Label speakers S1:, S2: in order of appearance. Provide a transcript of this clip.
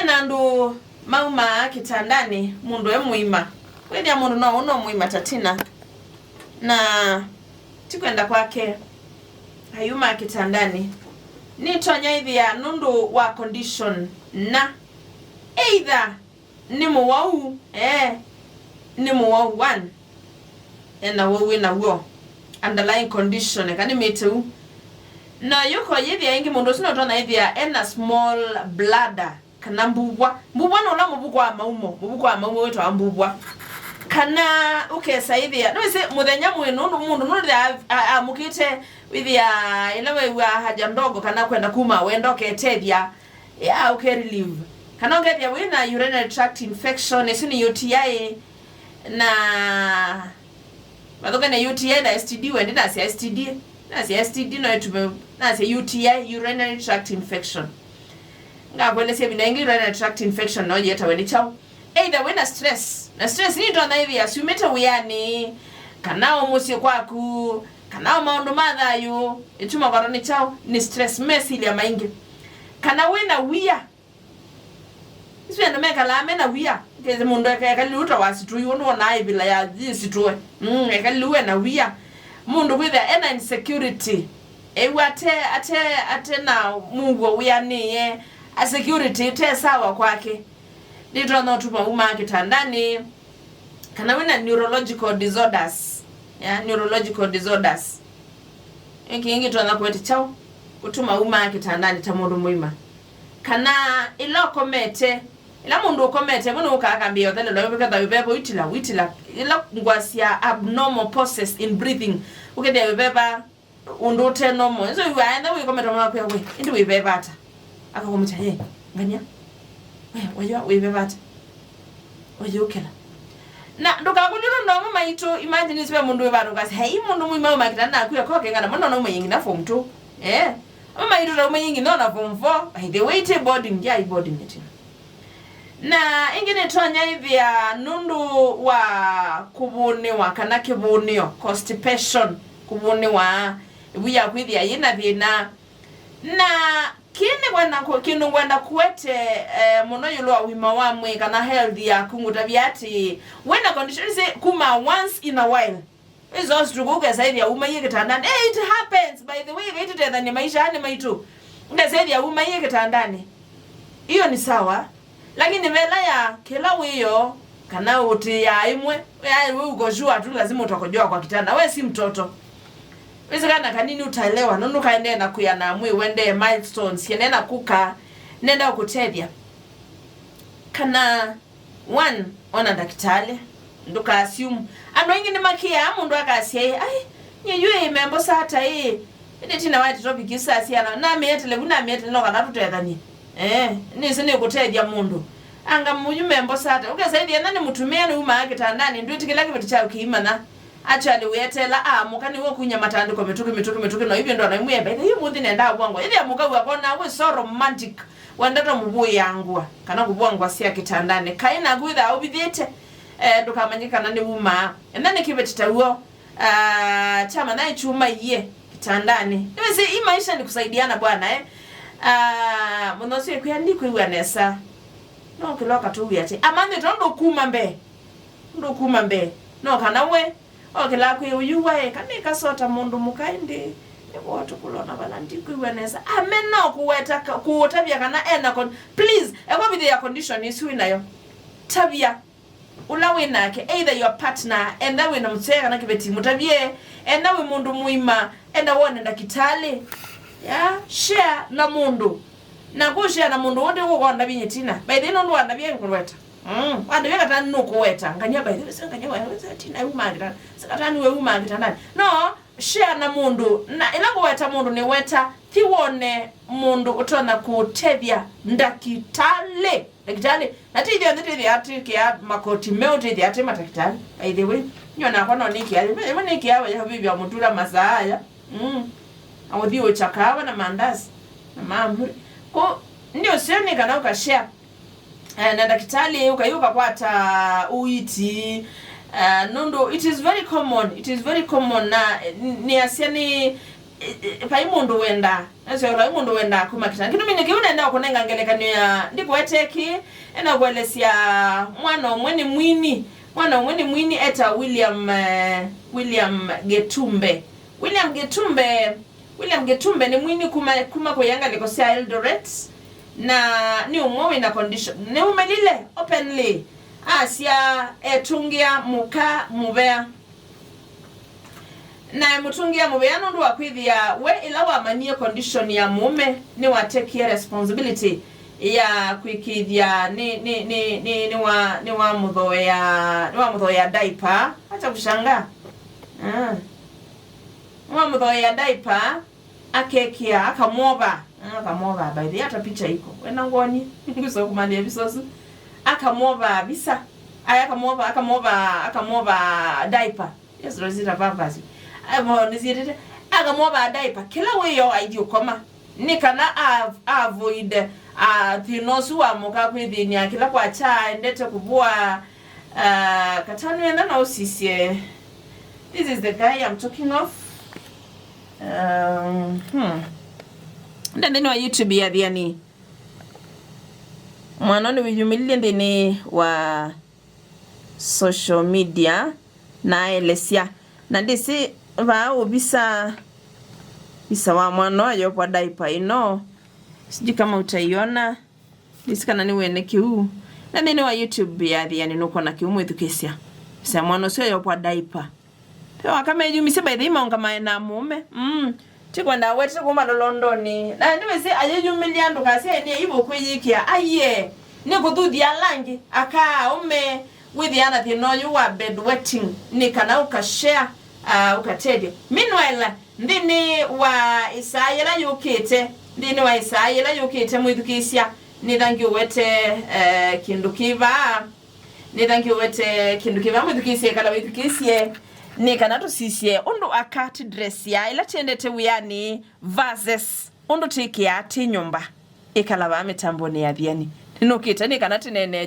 S1: ndu aumaa kitandani mundu muima wedia mundu no muima tatina na tikwenda kwake ayumaa kitandani nitonya ithia nundu wa condition na either ni muwau ni muwau one na wewe na huo underlying condition kani metu na yuko yithia ingi mundu sino tona ithia small bladder kana mbubwa no la mubukwa maumo wetu ambubwa kana ukesa ithia no se muthenya mwenu mundu no amukite withia ilawe wa haja ndogo kana kwenda kuma wendo ketethia ya relieve kana ngethia wina urinary tract infection isini UTI na badoka na UTI na STD wendi na STD no etume na UTI urinary tract infection ngakwele se binengi urinary tract infection no yeta wendi chao either wina stress ni ndo na hivi asumeta uyani kana omusio kwaku kana maundu mathayu ituma kwaroni chao ni stress mesili ya maingi kana wina wia iswe ndo meka la mena wia keze mundu ekaliuta wasitu yono na ibila ya zisitue ekaliwe na wia mundu with the insecurity ate na mungu wia niye a security te sawa kwake ndio no tuma aumaa kitandani kana wina neurological disorders ingi tuna kwete chao utuma aumaa kitandani ta mundu muima kana ila mundu ukomete muno ukakambia thele lo beka bebo witila ila ngwasia abnormal process in breathing ukede beba undote normal so you aenda we kometa mwa we ndi we beba ata akakometa nganya we beba ata ukela na ndoka kuliro ndo maito imagine sibe mundu we baro kasi mundu muima makitanda akuya koke ngana muno no mayingi na form 2 maito ndo mayingi no na form 4 the weight boarding ya boarding it na ingine tonya ithia nundu wa kubuniwa kana kibunio constipation kubuniwa wiya kwithia yina thina na kini gwenda kuete muno yulo wima wa mwe kana health ya kunguta biati when a condition say kuma once in a while is also tuguke saidi ya umaiye kitandani it happens by the way it is than maisha ni maitu nda saidi ya umaiye kitandani hiyo ni sawa lakini vela ya kila wiyo kana uti ya imwe wewe ugojua tu lazima utakojoa kwa kitanda wewe si mtoto wezekana kanini utaelewa nunu kaende na kuyana mwe wende milestones yenena kuka nenda ukutethia kana one ona daktari nduka assume ando ingi ni makia mundu akasie nyeyue imembo sata iti na white topic isasiana na mietele no kana tutethani nisini kutethia mundu anga muyumembo sata ukesaidia nani mutumia ni aumaa kitandani ndio tikila kitu cha ukiimana actually wetela mukani wo kunya matandiko mituki no hivyo ndo naimwe hiyo muthi nenda bwango ile muka wakona we so romantic wandato mubuyi yangwa kana kubwangwa sia kitandani kaina gwitha ubithite ndukamanyika nani aumaa nani kibetita uo chama naye chuma iye kitandani niwezi hii maisha ni kusaidiana bwana munosi kuyandiko iwanesa no kiloka tu yati amande tondo kuma mbe no kana we okela kuyuwa kana kasota mundu mukainde eboto kulona balandiko iwanesa ameno kuweta kuotabia kana please eko with your condition isu inayo tabia ulawe nake either your partner and that we namtseka na kibeti mutabie and that we mundu muima and wone ndakitale share na mundu na kushare na mundu wote uko kwanda binyetina by the ndo wanda bye kurweta wanda bye katani no kuweta nganya by the nganya wa tina aumaa kitandani sakatani we aumaa kitandani no share na mundu na ila kuweta mundu ni weta tiwone mundu utona kutethia ndakitale na tithia ndithia atikia makoti meuti thia ati matakitale by the way nyona kwa no niki awe ya bibi amutura masaya awothiwe chakawa na mandazi na mamuri ko ndio sioni kana ukashare na daktari ukayuka kwata uiti nundu it is very common na ni asiani pa imundu wenda ezo la imundu wenda kuma kitandani kinu mini kiuna enda kunenga ngelekania ndikweteki ena kwelesia mwana omweni mwini eta William Gutemba William Gutemba ni mwini kuma kuyanga likosia Eldoret na ni umwovaa na condition ni umelile openly asia etungia muka umwovaa na mutungia mubea nundu wa kwithia we ila wa manie condition ya mume ni wa take responsibility ya kwikithia ni wa muthoya diaper acha kushanga wa muthoya diaper akekia akamwovaa by the hata picha iko wena ngoni nikuso kumania bisosu akamwovaa bisa akamwovaa diaper yes rozita pampers nizirite akamwovaa diaper kila weyo aidio koma nikana avoid thinosu wa muka kwithinia kila kwa cha endete kubua katanu enda na usisie. This is the guy I'm talking of. Ndani wa YouTube ya Athiani mwanoni eyumilya ndini wa social media na elesia na ndisi vao bisa wa mwana yo kwa diaper ino siji kama utaiona disikana niwe nekiu na ndini wa YouTube ya Athiani nuko na kiumu edukesia bisa mwana sio yo kwa diaper pewa kama eyumise by the monga maena mume chikwenda wete kuma Londoni na niwe si eyumilya ndo kasi ene ibo kwiyikia aye ni kuthuthia langi aka ume with ana thino you are bedwetting ni kana ukashare ukatedia meanwhile ndini wa Isaiah yukite mwithukisia ni thank you wete kindu kiva mwithukisia kala withukisia ni kana tusisie undu akati dress ya ila tendete wiani vases undu tiki ya ti nyumba ikala ba mitambo ni Athiani ninukite ni kana tinene